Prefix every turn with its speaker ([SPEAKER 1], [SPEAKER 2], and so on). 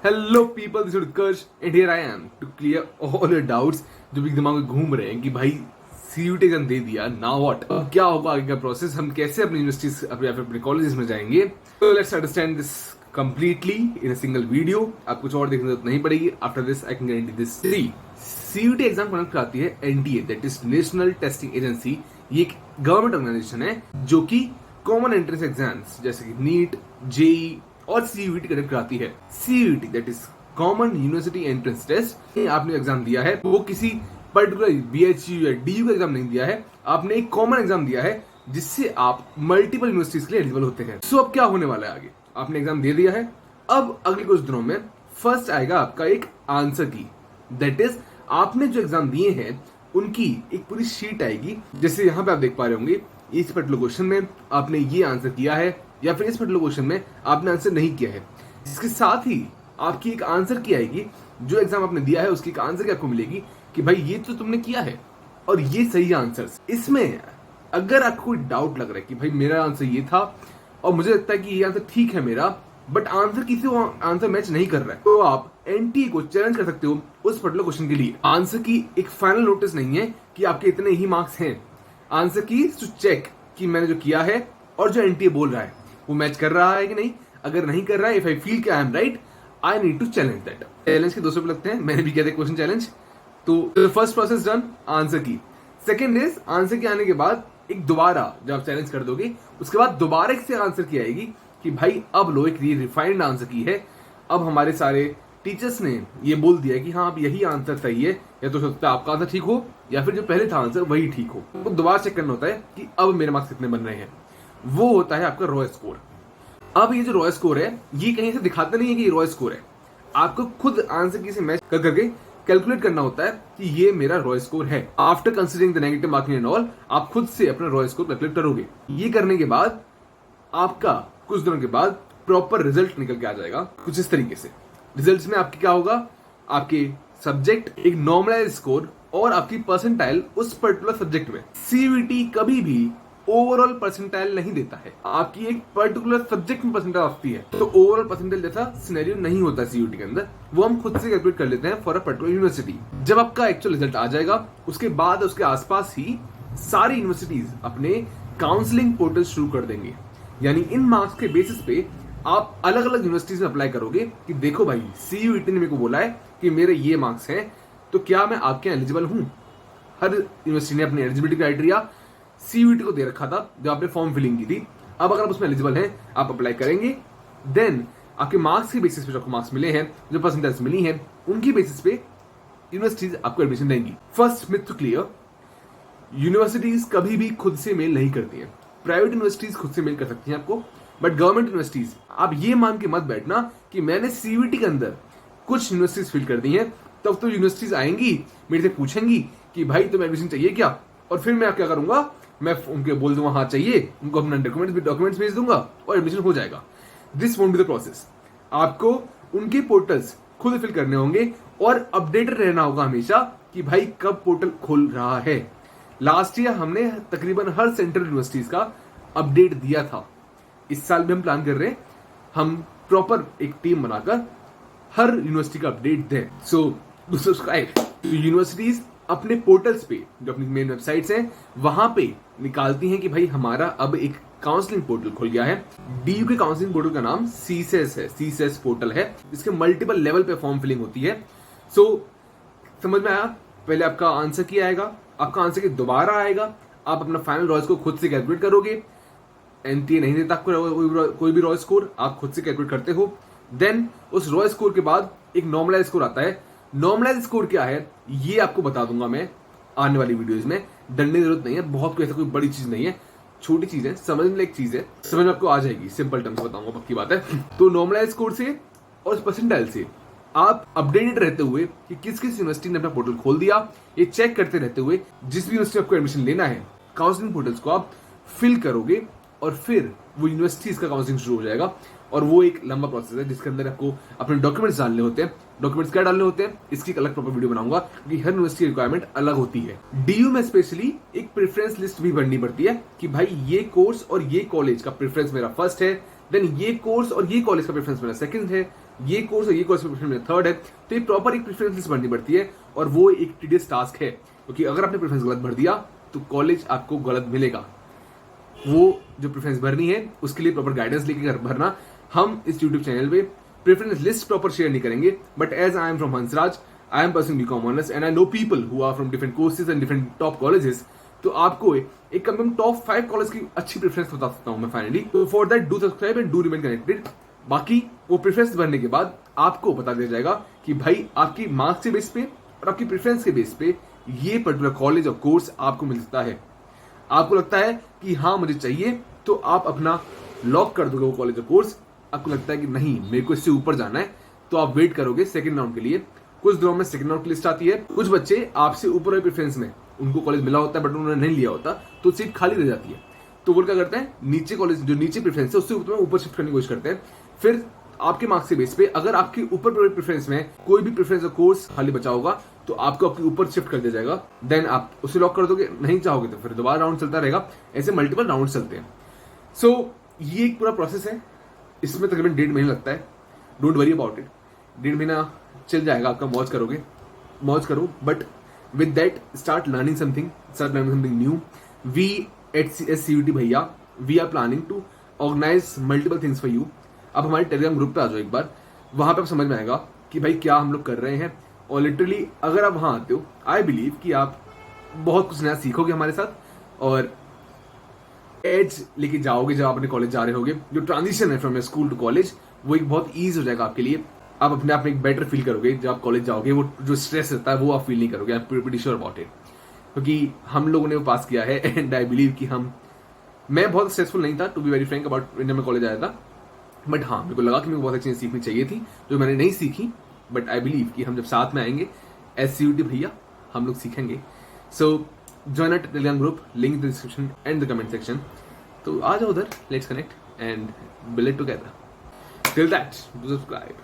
[SPEAKER 1] Hello people, this is Utkarsh and here I am to clear all your doubts जो भी दिमाग में घूम रहे हैं कि भाई सीयूटी एग्जाम दे दिया, नाउ व्हाट, अब क्या होगा आगे का प्रोसेस, हम कैसे अपनी यूनिवर्सिटीज अपने कॉलेजेस में जाएंगे। तो let's understand this completely in a single video. आप कुछ और देखने की जरूरत नहीं पड़ेगी। After this I can guarantee this. CUET exam conduct कराती है NTA, that is national testing agency. ये एक गवर्नमेंट ऑर्गेनाइजेशन है जो कि कॉमन एंट्रेंस एग्जाम्स जैसे कि नीट, जेई और सीयूटी कंडक्ट कराती है। CUET that is common university entrance test. आपने एग्जाम दिया है, वो किसी पर्टिकुलर बीएचयू या डीयू का एग्जाम नहीं दिया है, आपने एक कॉमन एग्जाम दिया है जिससे आप मल्टीपल यूनिवर्सिटीज के लिए एलिजिबल होते हैं। सो अब क्या होने वाला है आगे, आपने एग्जाम दे दिया है, अब अगले कुछ दिनों में फर्स्ट आएगा आपका एक आंसर की, दैट इज आपने जो एग्जाम दिए हैं उनकी एक पूरी शीट आएगी। जैसे यहाँ पे आप देख पा रहे होंगे, इस पर्टिकुलर क्वेश्चन में आपने ये आंसर किया है या फिर इस पर्टिकुलर क्वेश्चन में आपने आंसर नहीं किया है। इसके साथ ही आपकी एक आंसर की आएगी, जो एग्जाम आपने दिया है उसकी एक आंसर की आपको मिलेगी कि भाई ये तो तुमने किया है और ये सही आंसर। इसमें अगर आपको कोई डाउट लग रहा है कि भाई मेरा आंसर ये था और मुझे लगता है कि ये आंसर ठीक है मेरा, बट आंसर किसी को आंसर मैच नहीं कर रहा है, तो आप एनटीए को चैलेंज कर सकते हो उस पर्टिकुलर क्वेश्चन के लिए। आंसर की एक फाइनल नोटिस नहीं है कि आपके इतने ही मार्क्स हैं। आंसर की टू चेक कि मैंने जो किया है और जो एनटीए बोल रहा है वो मैच कर रहा है कि नहीं। अगर नहीं कर रहा है, इफ आई फील कि I am right, I need to challenge that. Challenge के 200 रुपए लगते हैं, मैंने भी किया था क्वेश्चन चैलेंज। तो first process done, answer key. Second is answer के आने के बाद एक दोबारा जब आप चैलेंज कर दोगे उसके बाद दोबारा से आंसर की आएगी कि भाई अब लो एक रिफाइंड आंसर की है। अब हमारे सारे टीचर्स ने ये बोल दिया कि हाँ अब यही आंसर सही है, या तो सकता है आपका आंसर ठीक हो या फिर जो पहले था आंसर वही ठीक हो। तो दोबारा चेक करना होता है कि अब मेरे मार्क्स कितने बन रहे हैं। वो होता है आपका रॉ स्कोर। अब ये जो रॉ स्कोर है ये कहीं से दिखाता नहीं है कि ये रॉ स्कोर है, आपको खुद आंसर की से मैच कर करके कैलकुलेट करना होता है कि ये मेरा रॉ स्कोर है। After considering the negative marking and all, आप खुद से अपना रॉ स्कोर कैलकुलेट करोगे। ये करने के बाद आपका कुछ दिनों के बाद प्रॉपर रिजल्ट निकल के आ जाएगा कुछ इस तरीके से। रिजल्ट्स में आपके क्या होगा, आपके सब्जेक्ट, एक नॉर्मलाइज स्कोर और आपकी परसेंटाइल उस पर्टिकुलर सब्जेक्ट में। सीयूटी कभी भी ओवरऑल परसेंटाइल नहीं देता है, आपकी एक पर्टिकुलर सब्जेक्ट में परसेंटाइल आती है। तो ओवरऑल परसेंटाइल जैसा सिनेरियो नहीं होता सीयूटी के अंदर, वो हम खुद से कैलकुलेट कर लेते हैं फॉर अ पर्टिकुलर यूनिवर्सिटी। जब आपका एक्चुअल रिजल्ट आ जाएगा उसके बाद उसके आसपास ही सारी यूनिवर्सिटीज अपने काउंसलिंग पोर्टल शुरू कर देंगे। यानी इन मार्क्स के बेसिस पे आप अलग अलग यूनिवर्सिटीज में अप्लाई करोगे कि देखो भाई सीयूटी ने मेरे को बोला है कि मेरे ये मार्क्स हैं, तो क्या मैं आपके एलिजिबल हूं। हर यूनिवर्सिटी ने अपनी एलिजिबिलिटी क्राइटेरिया सीयूटी को दे रखा था जब आपने फॉर्म फिलिंग की थी। अब अगर आप उसमें एलिजिबल हैं, आप अप्लाई करेंगे, देन आपके मार्क्स के बेसिस पे जो आपको मार्क्स मिले हैं, जो परसेंटेज मिली हैं, उनकी बेसिस पे यूनिवर्सिटीज आपको एडमिशन देंगी। First myth to clear, universities कभी भी खुद से मेल नहीं करती हैं। प्राइवेट यूनिवर्सिटीज खुद से मेल कर सकती हैं आपको, बट गवर्नमेंट यूनिवर्सिटीज आप ये मान के मत बैठना कि मैंने सीयूटी के अंदर कुछ यूनिवर्सिटीज फिल कर दी हैं, तब तो यूनिवर्सिटीज आएंगी मेरे से पूछेंगी कि भाई तुम्हें एडमिशन चाहिए क्या, और फिर मैं क्या करूंगा, मैं उनके बोल दूंगा हाँ चाहिए, उनको अपना डॉक्यूमेंट्स भेज दूंगा और एडमिशन हो जाएगा। This won't be the process. आपको उनके पोर्टल्स खुद फिल करने होंगे और अपडेटेड रहना होगा हमेशा कि भाई कब पोर्टल खुल रहा है। लास्ट ईयर हमने तकरीबन हर सेंट्रल यूनिवर्सिटीज का अपडेट दिया था। इस साल भी हम प्लान कर रहे हैं हम प्रॉपर एक टीम बनाकर हर यूनिवर्सिटी का अपडेट दें। So do subscribe. यूनिवर्सिटीज अपने पोर्टल्स पे जो अपनी मेन वेबसाइट्स हैं वहां पे निकालती हैं कि भाई हमारा अब एक काउंसलिंग पोर्टल खुल गया है। डीयू के काउंसलिंग पोर्टल का नाम सीसेस है, सीसेस पोर्टल है, इसके मल्टीपल लेवल पे फॉर्म फिलिंग होती है। सो समझ में आया, पहले आपका आंसर की आएगा, आपका आंसर की दोबारा आएगा, आप अपना फाइनल रॉ स्कोर खुद से कैलकुलेट करोगे। एनटीए नहीं देता आपको कोई भी रॉ स्कोर, आप खुद से कैलकुलेट करते हो। देन उस रॉ स्कोर के बाद एक नॉर्मलाइज स्कोर आता है। नॉर्मलाइज स्कोर क्या है ये आपको बता दूंगा मैं आने वाली वीडियोस में, डरने की जरूरत नहीं है, बहुत कोई ऐसा कोई बड़ी चीज नहीं है, छोटी चीज है, समझने लायक चीज है, समझ में आपको आ जाएगी, सिंपल टर्म्स बताऊंगा, पक्की बात है। तो नॉर्मलाइज स्कोर से और परसेंटाइल से आप अपडेटेड रहते हुए कि किस किस यूनिवर्सिटी ने अपना पोर्टल खोल दिया, ये चेक करते रहते हुए जिस भी यूनिवर्सिटी आपको एडमिशन लेना है, काउंसलिंग पोर्टल्स को आप फिल करोगे और फिर वो यूनिवर्सिटीज का काउंसलिंग शुरू हो जाएगा। और वो एक लंबा प्रोसेस है जिसके अंदर आपको अपने डॉक्यूमेंट्स डालने होते हैं। डॉक्यूमेंट्स क्या डालने होते हैं इसकी एक अलग प्रॉपर वीडियो बनाऊंगा, क्योंकि हर यूनिवर्सिटी की रिक्वायरमेंट अलग होती है। डीयू में स्पेशली एक प्रेफरेंस लिस्ट भी भरनी पड़ती है कि भाई ये कोर्स और ये कॉलेज का प्रेफरेंस मेरा फर्स्ट है, देन ये कोर्स और ये कॉलेज का प्रेफरेंस मेरा सेकंड है, ये कोर्स और ये कोर्स में थर्ड है, तो ये प्रॉपर एक प्रेफरेंस लिस्ट भरनी पड़ती है और वो एक टीडियस टास्क है, क्योंकि अगर आपने प्रेफरेंस गलत भर दिया तो कॉलेज आपको गलत मिलेगा। वो जो प्रेफरेंस भरनी है उसके लिए प्रॉपर गाइडेंस लेके भरना। हम इस यूट्यूब चैनल पे प्रेफरेंस लिस्ट प्रॉपर शेयर नहीं करेंगे, but as I am from Hansraj, I am person BCom honours and I know people who are from different courses and different top colleges, तो आपको एक कम से कम टॉप 5 कॉलेज की अच्छी preference बता सकता हूं मैं फाइनली। तो for that do subscribe and do remain connected. बाकी वो प्रेफरेंस भरने के बाद आपको बता दिया जाएगा कि भाई आपकी मार्क्स के बेस पे और आपकी प्रेफरेंस के बेस पे ये पर्टिकुलर कॉलेज और कोर्स आपको मिल सकता है। आपको लगता है कि हाँ मुझे चाहिए, तो आप अपना लॉक कर दोगे वो कॉलेज और कोर्स। आपको लगता है कि नहीं मेरे को इससे ऊपर जाना है, तो आप वेट करोगे सेकंड राउंड के लिए। कुछ दिनों में सेकंड राउंड की लिस्ट आती है। कुछ बच्चे आपसे ऊपर वाले प्रेफरेंस में उनको कॉलेज मिला होता है बट उन्होंने नहीं लिया होता, तो सीट खाली रह जाती है। तो वो क्या करते हैं, नीचे कॉलेज जो नीचे प्रेफरेंस है उससे ऊपर शिफ्ट करने की कोशिश करते हैं। फिर आपके मार्क्स के बेस पे अगर आपके ऊपर प्रेफरेंस में कोई भी प्रेफरेंस कोर्स खाली बचा होगा तो आपको आपके ऊपर शिफ्ट कर दिया जाएगा, देन आप उसे लॉक कर दोगे। नहीं चाहोगे तो फिर दोबारा राउंड चलता रहेगा। ऐसे मल्टीपल राउंड चलते हैं। सो ये एक पूरा प्रोसेस है। इसमें तकरीबन 1.5 महीना लगता है। डोंट वरी अबाउट इट, 1.5 महीना चल जाएगा आपका। मौज करो, but with that start learning something new. We at SCUT भैया, we are planning to organise multiple things for you. अब हमारे टेलीग्राम ग्रुप पे आ जाओ एक बार, वहां पे आप समझ में आएगा कि भाई क्या हम लोग कर रहे हैं। और लिटरली अगर आप वहां आते हो, आई बिलीव कि आप बहुत कुछ नया सीखोगे हमारे साथ और एज लेके जाओगे। जब आप अपने कॉलेज जा रहे होगे, जो ट्रांजिशन है फ्रॉम स्कूल टू कॉलेज, वो एक बहुत ईजी हो जाएगा आपके लिए। आप अपने आप में एक बेटर फील करोगे। जब आप कॉलेज जाओगे, वो जो स्ट्रेस रहता है वो आप फील नहीं करोगे। I am pretty sure about it, क्योंकि हम लोगों ने वो पास किया है। एंड आई बिलीव कि मैं बहुत स्ट्रेसफुल नहीं था, to be very frank about, जब मैं कॉलेज आया था। बट हाँ, मेरे को लगा कि मेरे को बहुत अच्छी चीज़ सीखनी चाहिए थी जो मैंने नहीं सीखी। बट आई बिलीव कि हम जब साथ में आएंगे SCUT भैया, हम लोग सीखेंगे। So join a Telegram group, link in the description and the comment section. तो आ जाओ उधर, let's connect and build it together. Till that, do subscribe.